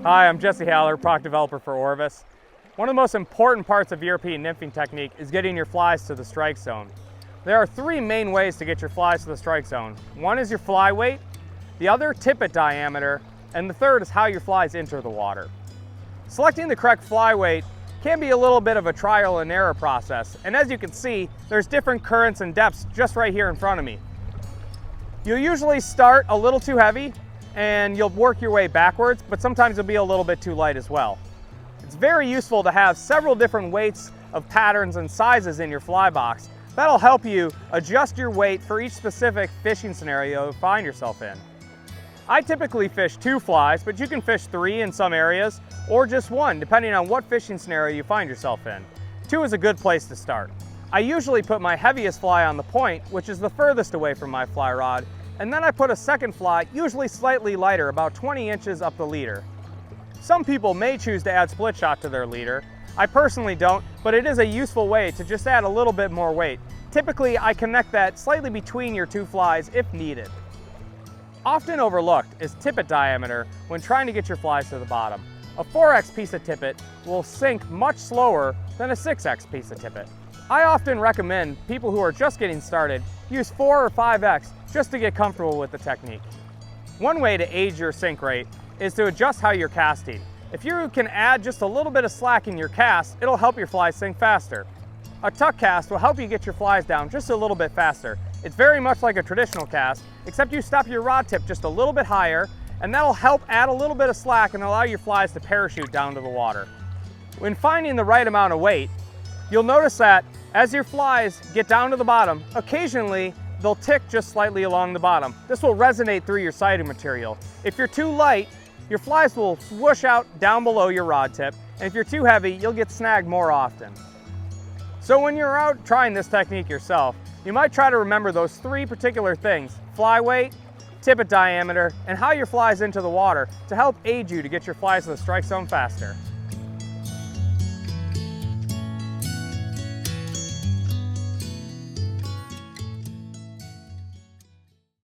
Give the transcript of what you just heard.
Hi, I'm Jesse Haller, product developer for Orvis. One of the most important parts of European nymphing technique is getting your flies to the strike zone. There are three main ways to get your flies to the strike zone. One is your fly weight, the other tippet diameter, and the third is how your flies enter the water. Selecting the correct fly weight can be a little bit of a trial and error process, and as you can see, there's different currents and depths just right here in front of me. You'll usually start a little too heavy and you'll work your way backwards, but sometimes you'll be a little bit too light as well. It's very useful to have several different weights of patterns and sizes in your fly box. That'll help you adjust your weight for each specific fishing scenario you find yourself in. I typically fish 2 flies, but you can fish 3 in some areas, or just 1, depending on what fishing scenario you find yourself in. 2 is a good place to start. I usually put my heaviest fly on the point, which is the furthest away from my fly rod, and then I put a second fly, usually slightly lighter, about 20 inches up the leader. Some people may choose to add split shot to their leader. I personally don't, but it is a useful way to just add a little bit more weight. Typically, I connect that slightly between your 2 flies if needed. Often overlooked is tippet diameter when trying to get your flies to the bottom. A 4x piece of tippet will sink much slower than a 6x piece of tippet. I often recommend people who are just getting started use 4 or 5x just to get comfortable with the technique. One way to aid your sink rate is to adjust how you're casting. If you can add just a little bit of slack in your cast, it'll help your flies sink faster. A tuck cast will help you get your flies down just a little bit faster. It's very much like a traditional cast, except you stop your rod tip just a little bit higher, and that'll help add a little bit of slack and allow your flies to parachute down to the water. When finding the right amount of weight, you'll notice that as your flies get down to the bottom, occasionally they'll tick just slightly along the bottom. This will resonate through your siding material. If you're too light, your flies will swoosh out down below your rod tip, and if you're too heavy, you'll get snagged more often. So when you're out trying this technique yourself, you might try to remember those 3 particular things: fly weight, tippet diameter, and how your flies into the water to help aid you to get your flies to the strike zone faster.